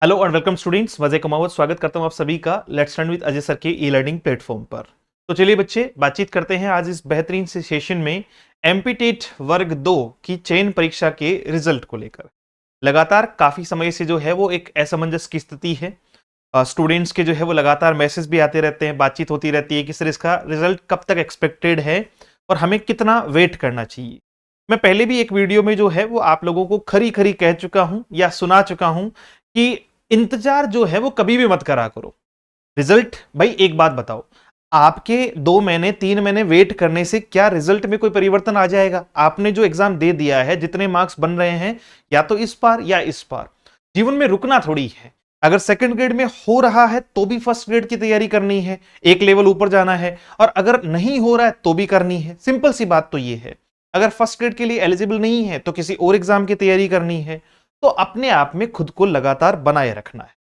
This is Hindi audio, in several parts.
हेलो एंड वेलकम स्टूडेंट्स, मजे कमावत स्वागत करता हूं आप सभी का let's learn with Ajay sir के ई लर्निंग प्लेटफॉर्म पर। तो चलिए बच्चे, बातचीत करते हैं आज इस बेहतरीन से सेशन में एमपीटेट वर्ग 2 की चयन परीक्षा के रिजल्ट को लेकर। लगातार काफी समय से जो है वो एक असमंजस की स्थिति है। स्टूडेंट्स के जो है वो लगातार मैसेज भी आते रहते हैं, बातचीत होती रहती है कि सर इसका रिजल्ट कब तक एक्सपेक्टेड है और हमें कितना वेट करना चाहिए। मैं पहले भी एक वीडियो में जो है वो आप लोगों को खरी खरी कह चुका हूं या सुना चुका हूं कि इंतजार जो है वो कभी भी मत करा करो। रिजल्ट भाई एक बात बताओ, आपके 2 महीने 3 महीने वेट करने से क्या रिजल्ट में कोई परिवर्तन आ जाएगा? आपने जो एग्जाम दे दिया है, जितने मार्क्स बन रहे हैं, या तो इस पार या इस पार। जीवन में रुकना थोड़ी है। अगर सेकंड ग्रेड में हो रहा है तो भी फर्स्ट ग्रेड की तैयारी करनी है, एक लेवल ऊपर जाना है, और अगर नहीं हो रहा है तो भी करनी है। सिंपल सी बात तो ये है। अगर फर्स्ट ग्रेड के लिए एलिजिबल नहीं है तो किसी और एग्जाम की तैयारी करनी है। तो अपने आप में खुद को लगातार बनाए रखना है।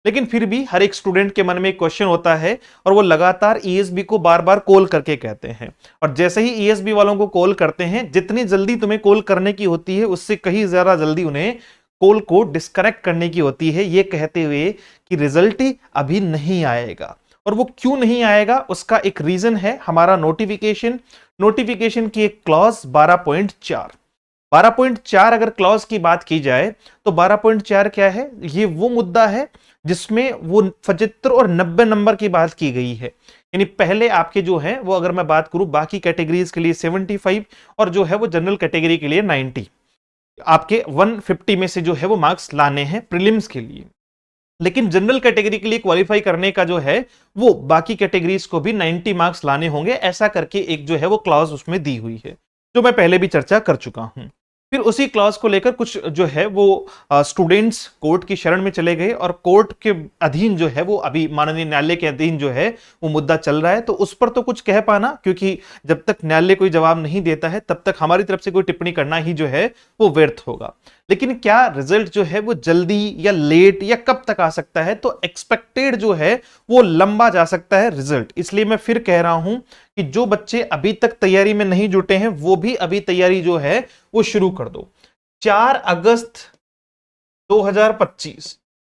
लेकिन फिर भी हर एक स्टूडेंट के मन में एक क्वेश्चन होता है और वो लगातार ईएसबी को बार बार कॉल करके कहते हैं। और जैसे ही ईएसबी वालों को कॉल करते हैं, जितनी जल्दी तुम्हें कॉल करने की होती है उससे कहीं ज्यादा जल्दी उन्हें कॉल को डिस्कनेक्ट करने की होती है, ये कहते हुए कि रिजल्ट ही अभी नहीं आएगा। और वो क्यों नहीं आएगा उसका एक रीजन है हमारा नोटिफिकेशन की एक क्लॉज 12.4। 12.4 अगर क्लॉज की बात की जाए तो 12.4 क्या है? ये वो मुद्दा है जिसमें वो 75 और 90 नंबर की बात की गई है। यानी पहले आपके जो है वो, अगर मैं बात करूं बाकी कैटेगरीज के लिए 75 और जो है वो जनरल कैटेगरी के लिए 90, आपके 150 में से जो है वो मार्क्स लाने हैं प्रीलिम्स के लिए। लेकिन जनरल कैटेगरी के लिए क्वालिफाई करने का जो है वो बाकी कैटेगरीज को भी 90 मार्क्स लाने होंगे, ऐसा करके एक जो है वो क्लॉज उसमें दी हुई है, जो मैं पहले भी चर्चा कर चुका हूं। फिर उसी क्लॉज को लेकर कुछ जो है वो स्टूडेंट्स कोर्ट की शरण में चले गए और कोर्ट के अधीन जो है वो अभी माननीय न्यायालय के अधीन जो है वो मुद्दा चल रहा है। तो उस पर तो कुछ कह पाना, क्योंकि जब तक न्यायालय कोई जवाब नहीं देता है तब तक हमारी तरफ से कोई टिप्पणी करना ही जो है वो व्यर्थ होगा। लेकिन क्या रिजल्ट जो है वो जल्दी या लेट या कब तक आ सकता है? तो एक्सपेक्टेड जो है वो लंबा जा सकता है रिजल्ट। इसलिए मैं फिर कह रहा हूं कि जो बच्चे अभी तक तैयारी में नहीं जुटे हैं वो भी अभी तैयारी जो है वो शुरू कर दो। 4 अगस्त 2025,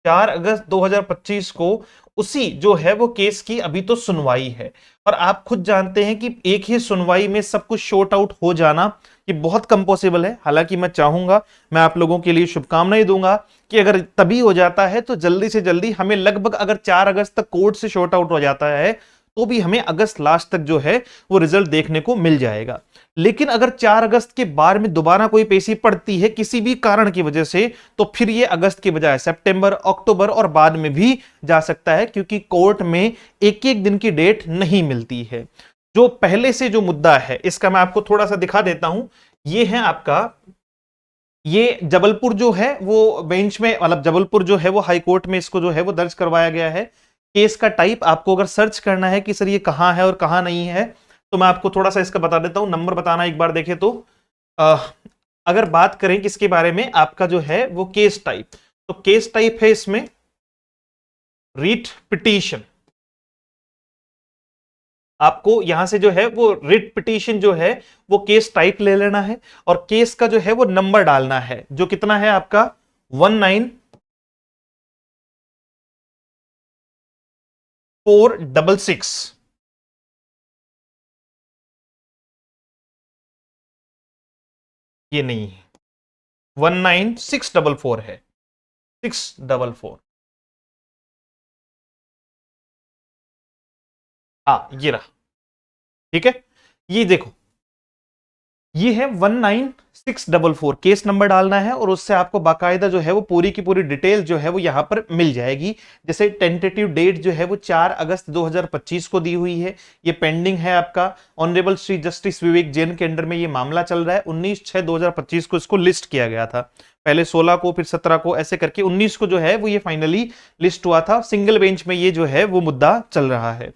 4 अगस्त 2025 को उसी जो है वो केस की अभी तो सुनवाई है। और आप खुद जानते हैं कि एक ही सुनवाई में सब कुछ शॉर्ट आउट हो जाना ये बहुत कम पॉसिबल है। हालांकि मैं चाहूंगा, मैं आप लोगों के लिए शुभकामनाएं दूंगा कि अगर तभी हो जाता है तो जल्दी से जल्दी हमें लगभग, अगर 4 अगस्त तक कोर्ट से शॉर्ट आउट हो जाता है तो भी हमें अगस्त लास्ट तक जो है वो रिजल्ट देखने को मिल जाएगा। लेकिन अगर 4 अगस्त के बाद में दोबारा कोई पेशी पड़ती है किसी भी कारण की वजह से, तो फिर ये अगस्त के बजाय सितंबर, अक्टूबर और बाद में भी जा सकता है, क्योंकि कोर्ट में एक एक दिन की डेट नहीं मिलती है। जो पहले से जो मुद्दा है इसका मैं आपको थोड़ा सा दिखा देता हूं। ये है आपका, ये जबलपुर जो है वो बेंच में, मतलब जबलपुर जो है वो हाई कोर्ट में इसको जो है वो दर्ज करवाया गया है। केस का टाइप आपको अगर सर्च करना है कि सर ये कहां है और कहां नहीं है, तो मैं आपको थोड़ा सा इसका बता देता हूं। नंबर बताना एक बार देखें तो अगर बात करें किसके बारे में, आपका जो है वो केस टाइप, तो केस टाइप है इसमें रिट पिटीशन। आपको यहां से जो है वो रिट पिटीशन जो है वो केस टाइप ले लेना है और केस का जो है वो नंबर डालना है, जो कितना है आपका 19466। ये नहीं है, 19644 है, 644। हाँ ये रहा, ठीक है। ये देखो, ये है 19644, केस नंबर डालना है और उससे आपको बाकायदा जो है वो पूरी की पूरी डिटेल जो है वो यहां पर मिल जाएगी। जैसे टेंटेटिव डेट जो है वो 4 अगस्त 2025 को दी हुई है, ये पेंडिंग है आपका। ऑनरेबल श्री जस्टिस विवेक जैन के अंडर में ये मामला चल रहा है। 19/6/2025 को इसको लिस्ट किया गया था, पहले 16 को, फिर 17 को, ऐसे करके 19 को जो है वो ये फाइनली लिस्ट हुआ था। सिंगल बेंच में ये जो है वो मुद्दा चल रहा है।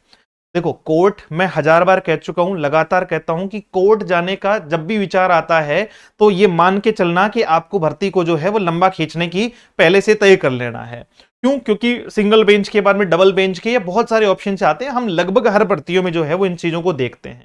देखो, कोर्ट मैं 1000 बार कह चुका हूं, लगातार कहता हूं कि कोर्ट जाने का जब भी विचार आता है तो ये मान के चलना कि आपको भर्ती को जो है वो लंबा खींचने की पहले से तय कर लेना है। क्यों? क्योंकि सिंगल बेंच के बाद में डबल बेंच के या बहुत सारे ऑप्शन आते हैं। हम लगभग हर भर्तियों में जो है वो इन चीजों को देखते हैं।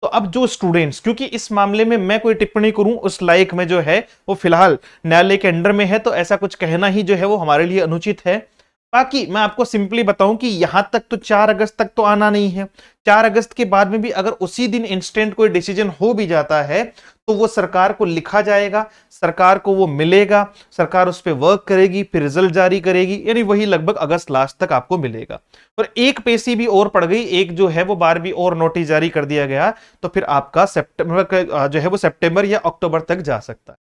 तो अब जो स्टूडेंट्स, क्योंकि इस मामले में मैं कोई टिप्पणी करूं उस लायक में जो है वो फिलहाल न्यायालय के अंडर में है, तो ऐसा कुछ कहना ही जो है वो हमारे लिए अनुचित है। बाकी मैं आपको सिंपली बताऊं कि यहां तक तो 4 अगस्त तक तो आना नहीं है। 4 अगस्त के बाद में भी अगर उसी दिन इंस्टेंट कोई डिसीजन हो भी जाता है तो वो सरकार को लिखा जाएगा, सरकार को वो मिलेगा, सरकार उस पर वर्क करेगी, फिर रिजल्ट जारी करेगी, यानी वही लगभग अगस्त लास्ट तक आपको मिलेगा। और एक पेशी भी और पड़ गई, एक जो है वो 12वीं और नोटिस जारी कर दिया गया, तो फिर आपका सितंबर जो है वो सितंबर या अक्टूबर तक जा सकता है।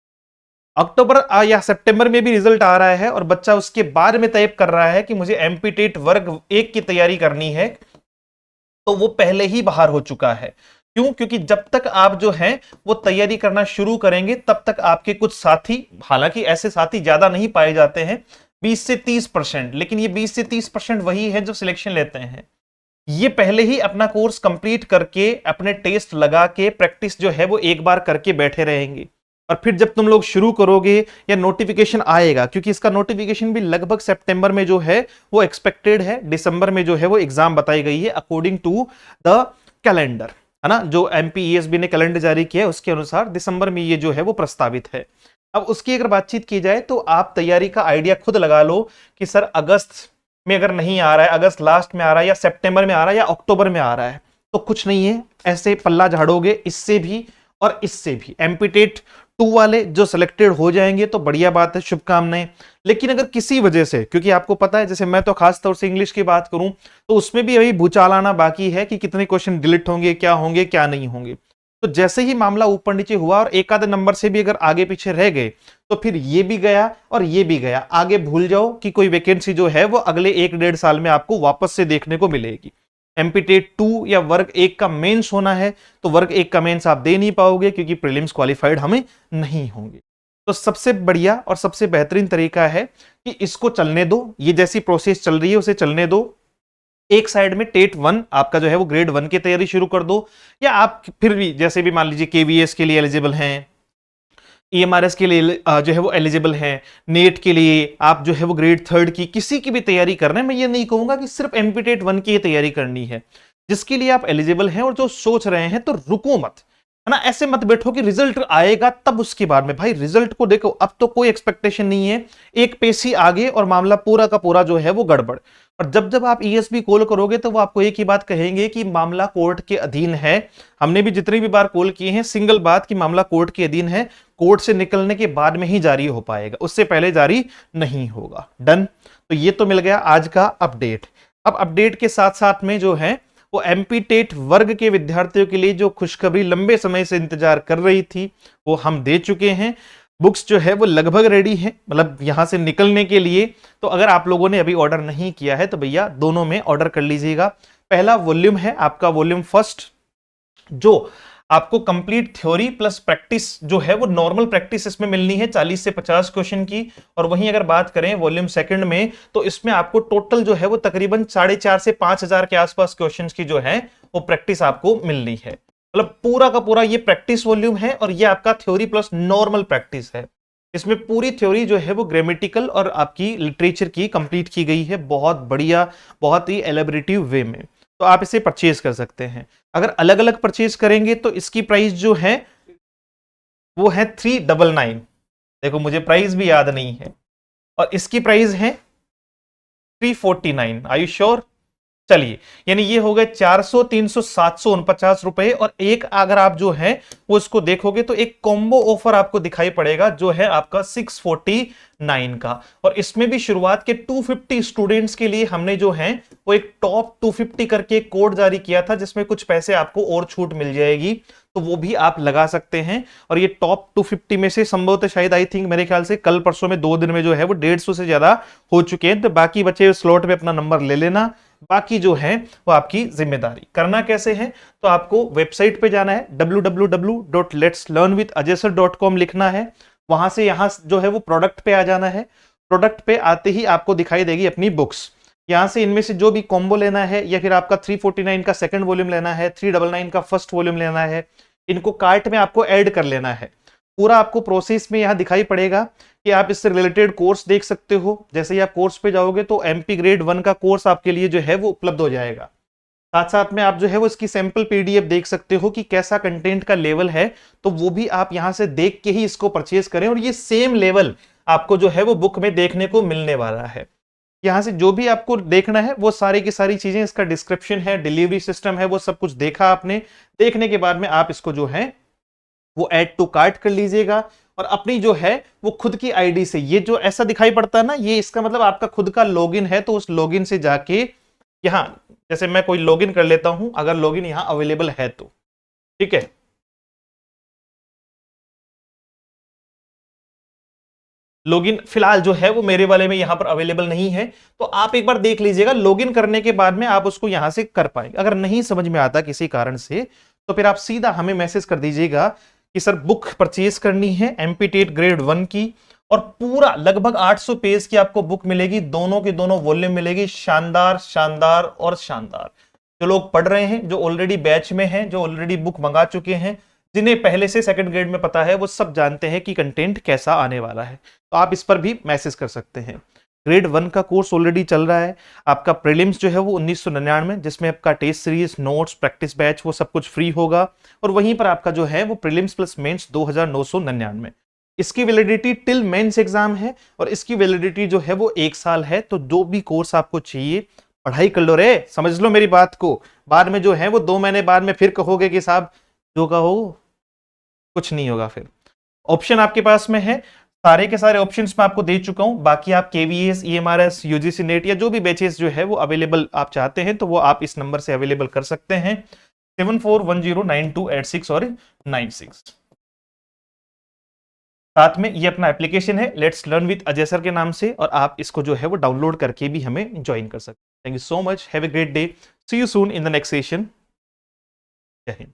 अक्टूबर या सितंबर में भी रिजल्ट आ रहा है और बच्चा उसके बाद में तय कर रहा है कि मुझे एमपी टेट वर्ग 1 की तैयारी करनी है, तो वो पहले ही बाहर हो चुका है। क्यों? क्योंकि जब तक आप जो है वो तैयारी करना शुरू करेंगे तब तक आपके कुछ साथी, हालांकि ऐसे साथी ज्यादा नहीं पाए जाते हैं, 20 से 30%, लेकिन ये 20 से 30% वही है जो सिलेक्शन लेते हैं। ये पहले ही अपना कोर्स कंप्लीट करके, अपने टेस्ट लगा के, प्रैक्टिस जो है वो एक बार करके बैठे रहेंगे। और फिर जब तुम लोग शुरू करोगे या नोटिफिकेशन आएगा, क्योंकि इसका नोटिफिकेशन भी लगभग सितंबर में जो है वो एक्सपेक्टेड है, दिसंबर में जो है वो एग्जाम बताई गई है अकॉर्डिंग टू द कैलेंडर, है ना, जो एमपीईएसबी ने कैलेंडर जारी किया है उसके अनुसार दिसंबर में ये जो है वो प्रस्तावित है। अब उसकी अगर बातचीत की जाए तो आप तैयारी का आइडिया खुद लगा लो कि सर अगस्त में अगर नहीं आ रहा है, अगस्त लास्ट में आ रहा है, या सितंबर में आ रहा है, या अक्टूबर में आ रहा है, तो कुछ नहीं है, ऐसे पल्ला झाड़ोगे इससे भी और इससे भी। एमपी टेट 2 वाले जो सिलेक्टेड हो जाएंगे तो बढ़िया बात है, शुभकामनाएं। लेकिन अगर किसी वजह से, क्योंकि आपको पता है, जैसे मैं तो खास तौर से इंग्लिश की बात करूं तो उसमें भी अभी भूचाल आना बाकी है कि कितने क्वेश्चन डिलीट होंगे, क्या नहीं होंगे। तो जैसे ही मामला ऊपर नीचे हुआ और एक आधे नंबर से भी अगर आगे पीछे रह गए तो फिर ये भी गया और ये भी गया, आगे भूल जाओ कि कोई वैकेंसी जो है वो अगले 1-1.5 साल में आपको वापस से देखने को मिलेगी। एमपी टेट 2 या वर्ग 1 का मेंस होना है तो वर्ग 1 का मेंस आप दे नहीं पाओगे क्योंकि प्रीलिम्स क्वालिफाइड हमें नहीं होंगे। तो सबसे बढ़िया और सबसे बेहतरीन तरीका है कि इसको चलने दो, ये जैसी प्रोसेस चल रही है उसे चलने दो। एक साइड में टेट 1 आपका जो है वो ग्रेड 1 की तैयारी शुरू कर दो, या आप फिर भी जैसे भी मान लीजिए केवीएस के लिए एलिजिबल हैं, ईएमआरएस के लिए जो है वो एलिजिबल हैं, नेट के लिए आप जो है वो ग्रेड 3 की किसी की भी तैयारी कर रहे हैं, मैं ये नहीं कहूंगा कि सिर्फ एमपी टेट 1 की तैयारी करनी है। जिसके लिए आप एलिजिबल हैं और जो सोच रहे हैं तो रुको मत, है ना, ऐसे मत बैठो कि रिजल्ट आएगा तब उसके बाद में। भाई रिजल्ट को देखो, अब तो कोई एक्सपेक्टेशन नहीं है, एक पेशी आगे और मामला पूरा का पूरा जो है वो गड़बड़। और जब जब आप ईएसबी कॉल करोगे तो वो आपको एक ही बात कहेंगे कि मामला कोर्ट के अधीन है। हमने भी जितनी भी बार कॉल किए हैं सिंगल बात कि मामला कोर्ट के अधीन है, कोर्ट से निकलने के बाद में ही जारी हो पाएगा, उससे पहले जारी नहीं होगा। डन। तो ये तो मिल गया आज का अपडेट। अब अपडेट के साथ साथ में जो है वो एमपी टेट वर्ग के विद्यार्थियों के लिए जो खुशखबरी लंबे समय से इंतजार कर रही थी वो हम दे चुके हैं। बुक्स जो है वो लगभग रेडी है, मतलब यहां से निकलने के लिए। तो अगर आप लोगों ने अभी ऑर्डर नहीं किया है तो भैया दोनों में ऑर्डर कर लीजिएगा। पहला वॉल्यूम है आपका वॉल्यूम फर्स्ट, जो आपको कंप्लीट थ्योरी प्लस प्रैक्टिस जो है वो नॉर्मल प्रैक्टिस इसमें मिलनी है 40 से 50 क्वेश्चन की। और वहीं अगर बात करें वॉल्यूम सेकंड में तो इसमें आपको टोटल जो है वो तकरीबन 4,500 से 5,000 के आसपास क्वेश्चंस की जो है वो प्रैक्टिस आपको मिलनी है। मतलब पूरा का पूरा ये प्रैक्टिस वॉल्यूम है और ये आपका थ्योरी प्लस नॉर्मल प्रैक्टिस है। इसमें पूरी थ्योरी जो है वो ग्रामेटिकल और आपकी लिटरेचर की कंप्लीट की गई है, बहुत बढ़िया, बहुत ही एलेबरेटिव वे में। तो आप इसे परचेज कर सकते हैं। अगर अलग अलग परचेज करेंगे तो इसकी प्राइस जो है वो है 399। देखो मुझे प्राइस भी याद नहीं है, और इसकी प्राइस है 349। Are you sure? चलिए, यानी ये हो गए 400, 300, 749 रुपए। और एक अगर आप जो है वो इसको देखोगे तो एक कॉम्बो ऑफर आपको दिखाई पड़ेगा जो है आपका 649 का। और इसमें भी शुरुआत के 250 स्टूडेंट्स के लिए हमने जो है वो एक टॉप 250 करके एक कोड जारी किया था जिसमें कुछ पैसे आपको और छूट मिल जाएगी, तो वो भी आप लगा सकते हैं। और ये टॉप 250 में से संभवतः शायद आई थिंक मेरे ख्याल से कल परसों में 2 दिन में जो है वो 150 से ज्यादा हो चुके हैं। तो बाकी बचे स्लॉट में अपना नंबर ले लेना, बाकी जो है वो आपकी जिम्मेदारी। करना कैसे है, तो आपको वेबसाइट पे जाना है www.letslearnwithajay.com लिखना है। वहां से यहां जो है वो प्रोडक्ट पे आ जाना है। प्रोडक्ट पे आते ही आपको दिखाई देगी अपनी बुक्स। यहां से इनमें से जो भी कॉम्बो लेना है या फिर आपका 349 का सेकंड वॉल्यूम लेना है, 399 का फर्स्ट वॉल्यूम लेना है, इनको कार्ट में आपको ऐड कर लेना है। पूरा आपको प्रोसेस में यहां दिखाई पड़ेगा कि आप इससे रिलेटेड कोर्स देख सकते हो। जैसे ही आप कोर्स पे जाओगे तो एमपी ग्रेड 1 का कोर्स आपके लिए जो है वो उपलब्ध हो जाएगा। साथ साथ में आप जो है वो इसकी सैंपल पीडीएफ देख सकते हो कि कैसा कंटेंट का लेवल है, तो वो भी आप यहां से देख के ही इसको परचेज करें, और ये सेम लेवल आपको जो है वो बुक में देखने को मिलने वाला है। यहां से जो भी आपको देखना है वो सारी की सारी चीजें, इसका डिस्क्रिप्शन है, डिलीवरी सिस्टम है, वो सब कुछ देखा आपने। देखने के बाद में आप इसको जो है वो ऐड टू कार्ट कर लीजिएगा, और अपनी जो है वो खुद की आईडी से, ये जो ऐसा दिखाई पड़ता है ना, ये इसका मतलब आपका खुद का लॉगिन है, तो उस लॉगिन से जाके यहां, जैसे मैं कोई लॉगिन कर लेता हूं, अगर लॉगिन यहां अवेलेबल है तो ठीक है। लॉगिन फिलहाल जो है वो मेरे वाले में यहां पर अवेलेबल नहीं है, तो आप एक बार देख लीजिएगा, लॉगिन करने के बाद में आप उसको यहां से कर पाएंगे। अगर नहीं समझ में आता किसी कारण से, तो फिर आप सीधा हमें मैसेज कर दीजिएगा कि सर बुक परचेज करनी है एमपी ग्रेड 1 की, और पूरा लगभग 800 पेज की आपको बुक मिलेगी, दोनों के दोनों वॉल्यूम मिलेगी, शानदार शानदार और शानदार। जो लोग पढ़ रहे हैं, जो ऑलरेडी बैच में हैं, जो ऑलरेडी बुक मंगा चुके हैं, जिन्हें पहले से सेकंड ग्रेड में पता है, वो सब जानते हैं कि कंटेंट कैसा आने वाला है, तो आप इस पर भी मैसेज कर सकते हैं। ग्रेड 1 का कोर्स ऑलरेडी चल रहा है। आपका प्रीलिम्स जो है वो 1999, जिसमें आपका test series, notes, practice batch, वो सब कुछ फ्री होगा, और वहीं पर आपका जो है वो प्रीलिम्स प्लस मेंस 2999। इसकी वैलिडिटी टिल मेंस एग्जाम है, और इसकी वैलिडिटी जो है वो 1 साल है। तो जो भी कोर्स आपको चाहिए, पढ़ाई कर लो रे, समझ लो मेरी बात को। बाद में जो है वो 2 महीने बाद में फिर कहोगे कि साहब जो कहो कुछ नहीं होगा। फिर ऑप्शन आपके पास में है, सारे के सारे ऑप्शंस मैं आपको दे चुका हूं। बाकी आप केवीएस, ईएमआरएस, यूजीसी नेट या जो भी बैचेस जो है वो अवेलेबल आप चाहते हैं, तो वो आप इस नंबर से अवेलेबल कर सकते हैं, 74109286 और 96। साथ में ये अपना एप्लीकेशन है let's learn with Ajay sir के नाम से, और आप इसको जो है वो डाउनलोड करके भी हमें ज्वाइन कर सकते हैं। Thank you so much, have a great day, see you soon in the next session. जय हिंद।